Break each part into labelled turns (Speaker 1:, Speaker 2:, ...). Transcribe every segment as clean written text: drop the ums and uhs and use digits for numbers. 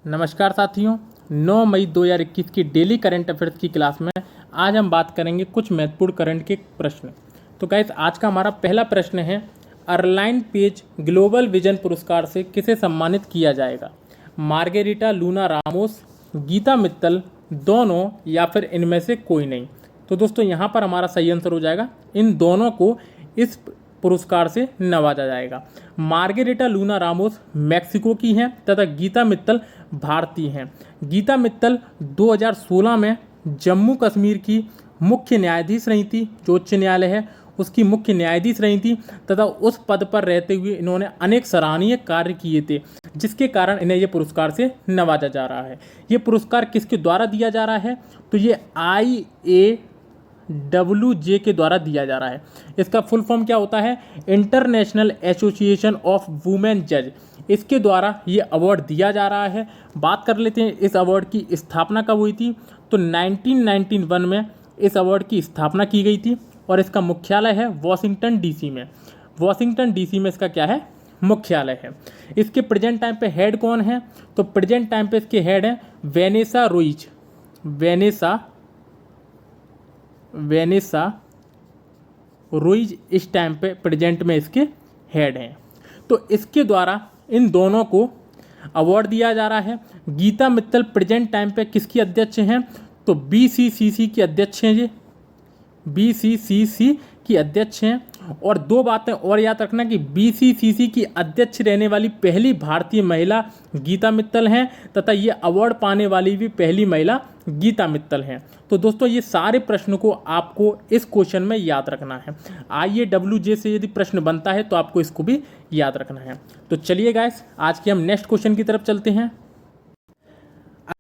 Speaker 1: नमस्कार साथियों, 9 मई 2021 की डेली करंट अफेयर्स की क्लास में आज हम बात करेंगे कुछ महत्वपूर्ण करंट के प्रश्न। तो गाइस, आज का हमारा पहला प्रश्न है, अर्लाइन पेज ग्लोबल विजन पुरस्कार से किसे सम्मानित किया जाएगा? Margarita Luna Ramos, Gita Mittal, दोनों या फिर इनमें से कोई नहीं। तो दोस्तों, यहाँ पर हमारा सही आंसर हो जाएगा, इन दोनों को इस पुरस्कार से नवाजा जाएगा। मार्गेरिटा लूना रामोस मैक्सिको की हैं तथा गीता मित्तल भारतीय हैं। गीता मित्तल 2016 में जम्मू कश्मीर की मुख्य न्यायाधीश रही थी, जो उच्च न्यायालय है उसकी मुख्य न्यायाधीश रही थी तथा उस पद पर रहते हुए इन्होंने अनेक सराहनीय कार्य किए थे, जिसके कारण इन्हें ये पुरस्कार से नवाजा जा रहा है। ये पुरस्कार किसके द्वारा दिया जा रहा है? तो ये IAWJ के द्वारा दिया जा रहा है। इसका फुल फॉर्म क्या होता है? इंटरनेशनल एसोसिएशन ऑफ वुमेन जज। इसके द्वारा ये अवार्ड दिया जा रहा है। बात कर लेते हैं इस अवार्ड की स्थापना कब हुई थी। तो 1991 में इस अवार्ड की स्थापना की गई थी और इसका मुख्यालय है वॉशिंगटन डीसी में। वॉशिंगटन डीसी में इसका क्या है? मुख्यालय है। इसके प्रेजेंट टाइम पे हेड कौन है? तो प्रेजेंट टाइम पे इसके हेड हैं वेनेसा रुइज। वेनेसा रुइज इस टाइम पे प्रेजेंट में इसके हेड हैं। तो इसके द्वारा इन दोनों को अवार्ड दिया जा रहा है। गीता मित्तल प्रेजेंट टाइम पे किसकी अध्यक्ष हैं? तो BCCC की अध्यक्ष हैं। ये BCCC की अध्यक्ष हैं। और दो बातें और याद रखना कि BCCC की अध्यक्ष रहने वाली पहली भारतीय महिला गीता मित्तल हैं तथा ये अवार्ड पाने वाली भी पहली महिला गीता मित्तल हैं। तो दोस्तों, ये सारे प्रश्नों को आपको इस क्वेश्चन में याद रखना है। IAWJ से यदि प्रश्न बनता है तो आपको इसको भी याद रखना है। तो चलिए गाइस, आज के हम नेक्स्ट क्वेश्चन की तरफ चलते हैं।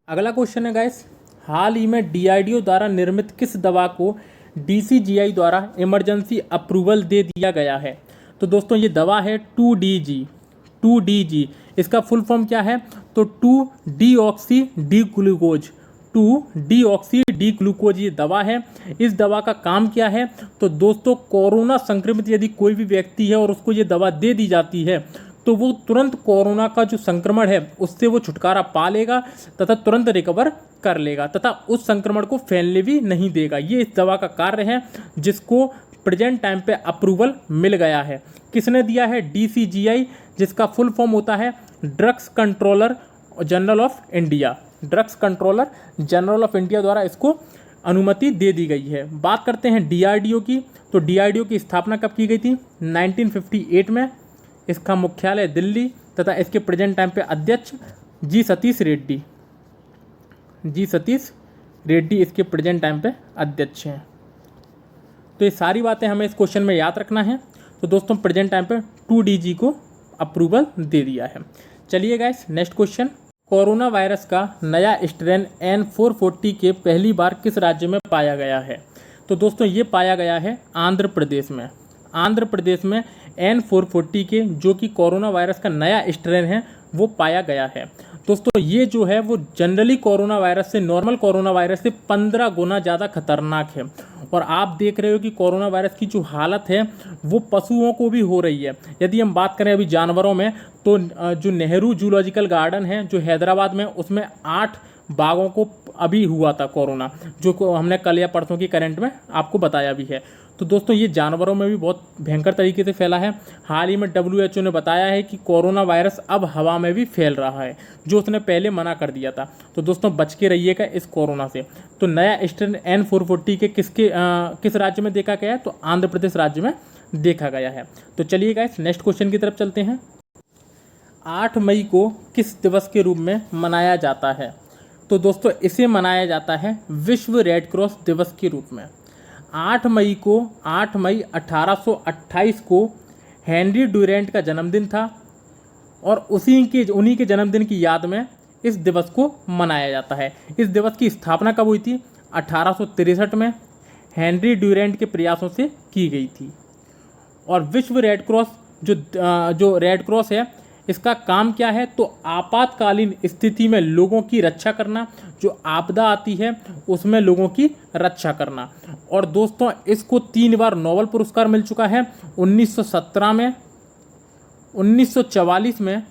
Speaker 1: अगला क्वेश्चन है गाइस, हाल ही में DRDO द्वारा निर्मित किस दवा को DCGI द्वारा इमरजेंसी अप्रूवल दे दिया गया है? तो दोस्तों, ये दवा है 2DG। इसका फुल फॉर्म क्या है? तो 2-डीऑक्सी डी ग्लूकोज ये दवा है। इस दवा का काम क्या है? तो दोस्तों, कोरोना संक्रमित यदि कोई भी व्यक्ति है और उसको ये दवा दे दी जाती है तो वो तुरंत कोरोना का जो संक्रमण है उससे वो छुटकारा पा लेगा तथा तुरंत रिकवर कर लेगा तथा उस संक्रमण को फैलने भी नहीं देगा। ये इस दवा का कार्य है, जिसको प्रेजेंट टाइम पे अप्रूवल मिल गया है। किसने दिया है? DCGI, जिसका फुल फॉर्म होता है drugs controller general of India. Drugs controller general of India द्वारा इसको अनुमति दे दी गई है। बात करते हैं DRDO की। तो DRDO की स्थापना कब की गई थी? 1958 में। इसका मुख्यालय दिल्ली तथा इसके प्रेजेंट टाइम पे अध्यक्ष जी सतीश रेड्डी इसके प्रेजेंट टाइम पे अध्यक्ष हैं। तो ये सारी बातें हमें इस क्वेश्चन में याद रखना है। तो दोस्तों, प्रेजेंट टाइम पे 2DG को अप्रूवल दे दिया है। चलिए guys, next question, corona virus का नया स्ट्रेन N440 के पहली बार किस राज्य में पाया गया है? तो दोस्तों, ये पाया गया है आंध्र प्रदेश में। आंध्र प्रदेश में N440 के जो कि कोरोना वायरस का नया स्ट्रेन है वो पाया गया है। दोस्तों, ये जो है वो जनरली कोरोना वायरस से, नॉर्मल कोरोना वायरस से 15 गुना ज़्यादा खतरनाक है। और आप देख रहे हो कि कोरोना वायरस की जो हालत है वो पशुओं को भी हो रही है। यदि हम बात करें अभी जानवरों में, तो जो नेहरू जूलॉजिकल गार्डन है जो हैदराबाद में, उसमें 8 बाघों को अभी हुआ था कोरोना, जो हमने कल या परसों की करंट में आपको बताया भी है। तो दोस्तों, ये जानवरों में भी बहुत भयंकर तरीके से फैला है। हाल ही में WHO ने बताया है कि कोरोना वायरस अब हवा में भी फैल रहा है, जो उसने पहले मना कर दिया था। तो दोस्तों, बच के रहिएगा इस कोरोना से। तो नया स्ट्रेन N440 के किस राज्य में देखा गया है? तो आंध्र प्रदेश राज्य में देखा गया है। तो चलिए गाइस, नेक्स्ट क्वेश्चन की तरफ चलते हैं। 8 मई को किस दिवस के रूप में मनाया जाता है? तो दोस्तों, इसे मनाया जाता है विश्व रेड क्रॉस दिवस के रूप में। 8 मई 1828 को हेनरी ड्यूरेंट का जन्मदिन था और उन्हीं के जन्मदिन की याद में इस दिवस को मनाया जाता है। इस दिवस की स्थापना कब हुई थी? 1863 में हेनरी ड्यूरेंट के प्रयासों से की गई थी। और विश्व रेड क्रॉस जो रेड क्रॉस है, इसका काम क्या है? तो आपातकालीन स्थिति में लोगों की रक्षा करना, जो आपदा आती है उसमें लोगों की रक्षा करना। और दोस्तों, इसको 3 बार नोबेल पुरस्कार मिल चुका है, 1917 में, 1944 में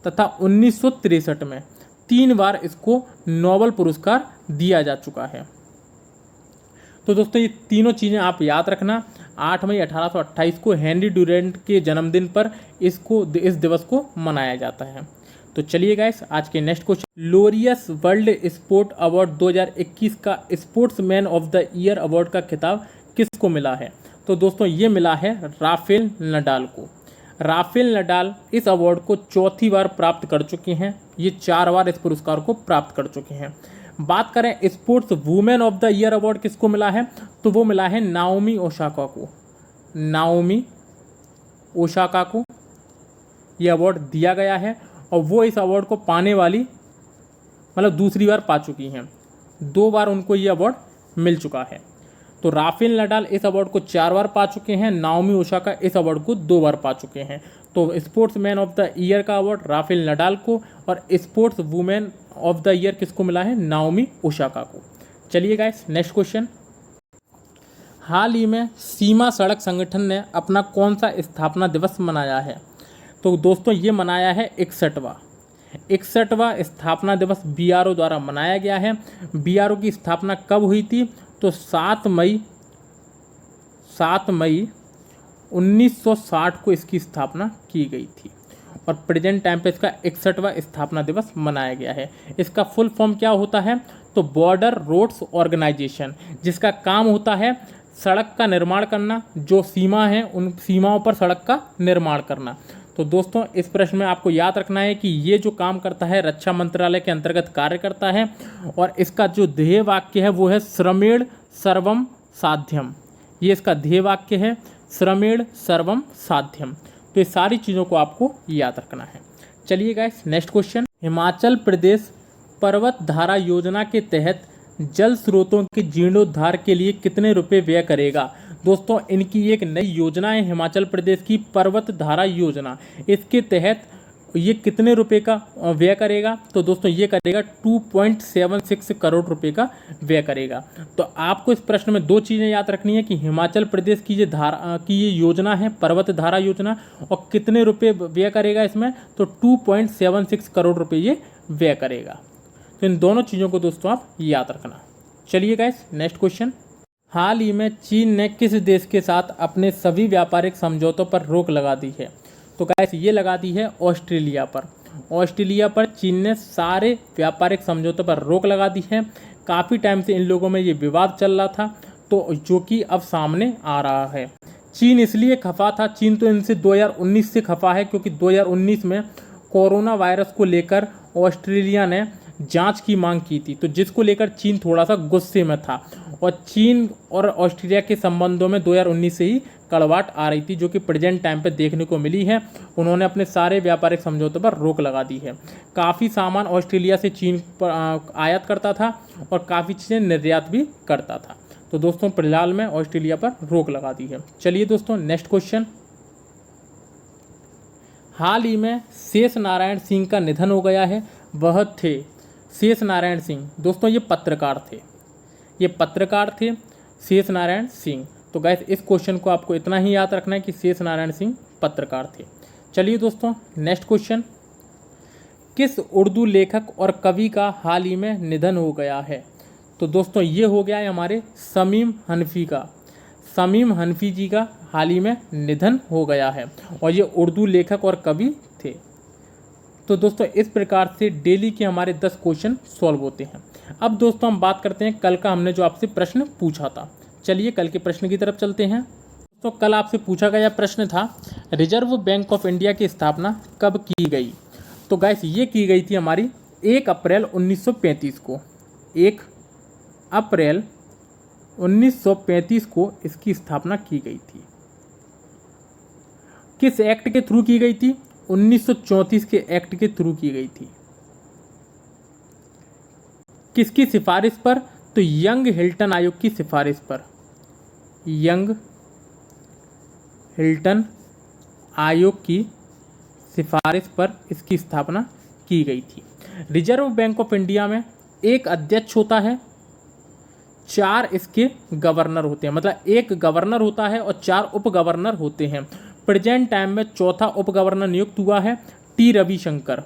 Speaker 1: तथा 1963 में। 3 बार इसको नोबेल पुरस्कार दिया जा चुका है। तो दोस्तों ये तीनों चीज़ें आप याद रखना। 8 मई 1828 को हेनरी ड्यूरेंट के जन्मदिन पर इस दिवस को मनाया जाता है। तो चलिए गाइस, आज के next question, Laureus world sport award 2021 का sportsman of the year award का खिताब किसको मिला है? तो दोस्तों ये मिला है राफेल नडाल को। राफेल नडाल इस अवार्ड को 4थी बार प्राप्त कर चुके हैं। ये 4 बार इस पुरस्कार को प्राप्त कर चुके हैं। बात करें sports women of the year award किसको मिला है, तो वो मिला है नाओमी ओसाका को। नाओमी ओसाका को ये अवार्ड दिया गया है और वो इस अवार्ड को पाने वाली मतलब दूसरी बार पा चुकी हैं। 2 बार उनको ये अवार्ड मिल चुका है। तो राफेल नडाल इस अवार्ड को 4 बार पा चुके हैं, नाओमी ओसाका इस अवार्ड को 2 बार पा चुके हैं। तो स्पोर्ट्समैन ऑफ द ईयर का अवार्ड राफेल नडाल को और sports women of the year किसको मिला है, नाओमी ओसाका को। चलिए गाइस, नेक्स्ट क्वेश्चन, हाल ही में सीमा सड़क संगठन ने अपना कौन सा स्थापना दिवस मनाया है? तो दोस्तों ये मनाया है 61वां स्थापना दिवस BRO द्वारा मनाया गया है। BRO की स्थापना कब हुई थी? तो 7 मई 1960 को इसकी स्थापना की गई थी और प्रेजेंट टाइम पे इसका 61वां स्थापना दिवस मनाया गया है। इसका फुल फॉर्म क्या होता है? तो बॉर्डर रोड्स ऑर्गेनाइजेशन, जिसका काम होता है सड़क का निर्माण करना, जो सीमा है उन सीमाओं पर सड़क का निर्माण करना। तो दोस्तों इस प्रश्न में आपको याद रखना है कि ये जो काम करता है रक्षा मंत्रालय के अंतर्गत कार्य करता है और इसका जो ध्येय वाक्य है वो है श्रमेण सर्वम साध्यम। ये इसका ध्येय वाक्य है, श्रमेण सर्वम साध्यम। तो ये सारी चीज़ों को आपको याद रखना है। चलिए guys, next question, Himachal Pradesh पर्वत धारा योजना के तहत जल स्रोतों के जीर्णोद्धार के लिए कितने रुपए व्यय करेगा? दोस्तों इनकी एक नई योजना है हिमाचल प्रदेश की पर्वत धारा योजना। इसके तहत ये कितने रुपए का व्यय करेगा? तो दोस्तों ये करेगा 2.76 करोड़ रुपए का व्यय करेगा। तो आपको इस प्रश्न में 2 चीज़ें याद रखनी है कि हिमाचल प्रदेश की ये योजना है पर्वत धारा योजना और कितने रुपए व्यय करेगा इसमें, तो 2.76 करोड़ रुपए ये व्यय करेगा। तो इन दोनों चीज़ों को दोस्तों आप याद रखना। चलिए गाइस, नेक्स्ट क्वेश्चन, हाल ही में चीन ने किस देश के साथ अपने सभी व्यापारिक समझौतों पर रोक लगा दी है? तो गाइस ये लगा दी है ऑस्ट्रेलिया पर। ऑस्ट्रेलिया पर चीन ने सारे व्यापारिक समझौतों पर रोक लगा दी है। काफ़ी टाइम से इन लोगों में ये विवाद चल रहा था, तो जो कि अब सामने आ रहा है। चीन इसलिए खफा था, चीन तो इनसे 2019 से खफा है क्योंकि 2019 में कोरोना वायरस को लेकर ऑस्ट्रेलिया ने जांच की मांग की थी, तो जिसको लेकर चीन थोड़ा सा गुस्से में था और चीन और ऑस्ट्रेलिया के संबंधों में 2019 से ही कड़वाहट आ रही थी, जो कि प्रेजेंट टाइम पे देखने को मिली है। उन्होंने अपने सारे व्यापारिक समझौतों पर रोक लगा दी है। काफ़ी सामान ऑस्ट्रेलिया से चीन पर आयात करता था और काफ़ी चीज़ें निर्यात भी करता था। तो दोस्तों फिलहाल में ऑस्ट्रेलिया पर रोक लगा दी है। चलिए दोस्तों, नेक्स्ट क्वेश्चन, हाल ही में शेष नारायण सिंह का निधन हो गया है। वह थे शेष नारायण सिंह। दोस्तों ये पत्रकार थे शेष नारायण सिंह। तो गाइस इस क्वेश्चन को आपको इतना ही याद रखना है कि शेष नारायण सिंह पत्रकार थे। चलिए दोस्तों, नेक्स्ट क्वेश्चन, किस उर्दू लेखक और कवि का हाल ही में निधन हो गया है? तो दोस्तों ये हो गया है हमारे शमीम हनफी का। शमीम हनफी जी का हाल ही में निधन हो गया है और ये उर्दू लेखक और कवि थे। तो दोस्तों इस प्रकार से डेली के हमारे 10 क्वेश्चन सॉल्व होते हैं। अब दोस्तों हम बात करते हैं कल का हमने जो आपसे प्रश्न पूछा था। चलिए कल के प्रश्न की तरफ चलते हैं। तो कल आपसे पूछा गया प्रश्न था, रिजर्व बैंक ऑफ इंडिया की स्थापना कब की गई? तो गाइस ये की गई थी हमारी 1 अप्रैल 1935 को। 1 अप्रैल 1935 को इसकी स्थापना की गई थी। किस एक्ट के थ्रू की गई थी? 1934 के एक्ट के थ्रू की गई थी। किसकी सिफारिश पर? तो यंग हिल्टन आयोग की सिफारिश पर। यंग हिल्टन आयोग की सिफारिश पर इसकी स्थापना की गई थी। रिजर्व बैंक ऑफ इंडिया में एक अध्यक्ष होता है, 4 इसके गवर्नर होते हैं, मतलब एक गवर्नर होता है और 4 उप गवर्नर होते हैं। प्रेजेंट टाइम में चौथा उप गवर्नर नियुक्त हुआ है टी रविशंकर।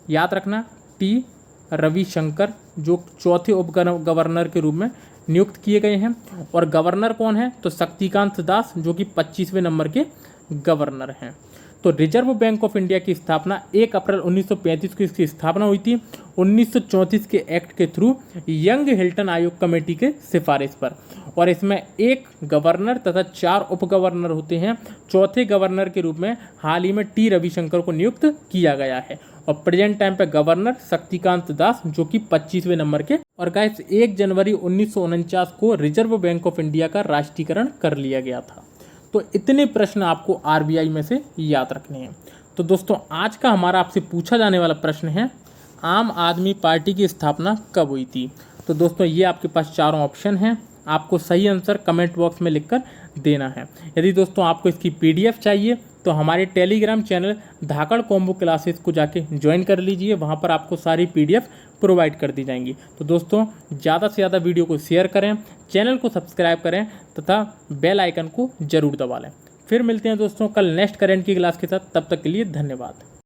Speaker 1: याद रखना टी रविशंकर जो चौथे उप गवर्नर के रूप में नियुक्त किए गए हैं। और गवर्नर कौन है? तो शक्तिकांत दास जो कि 25वें नंबर के गवर्नर हैं। तो रिजर्व बैंक ऑफ इंडिया की स्थापना 1 अप्रैल 1935 को इसकी स्थापना हुई थी 1934 के एक्ट के थ्रू यंग हिल्टन आयोग कमेटी के सिफारिश पर। और इसमें 1 गवर्नर तथा 4 उप गवर्नर होते हैं। चौथे गवर्नर के रूप में हाल ही में टी रविशंकर को नियुक्त किया गया है। और प्रेजेंट टाइम पे गवर्नर शक्तिकांत दास जो कि 25वें नंबर के। और गाइस 1 जनवरी 1949 को रिजर्व बैंक ऑफ इंडिया का राष्ट्रीयकरण कर लिया गया था। तो इतने प्रश्न आपको आरबीआई में से याद रखने हैं। तो दोस्तों आज का हमारा आपसे पूछा जाने वाला प्रश्न है, आम आदमी पार्टी की स्थापना कब हुई थी? तो दोस्तों ये आपके पास चारों ऑप्शन हैं, आपको सही आंसर कमेंट बॉक्स में लिखकर देना है। यदि दोस्तों आपको इसकी पीडीएफ चाहिए तो हमारे टेलीग्राम चैनल धाकड़ कॉम्बो क्लासेस को जाके ज्वाइन कर लीजिए, वहाँ पर आपको सारी पीडीएफ प्रोवाइड कर दी जाएंगी। तो दोस्तों ज़्यादा से ज़्यादा वीडियो को शेयर करें, चैनल को सब्सक्राइब करें तथा बेल आइकन को जरूर दबा लें। फिर मिलते हैं दोस्तों कल नेक्स्ट करंट की क्लास के साथ, तब तक के लिए धन्यवाद।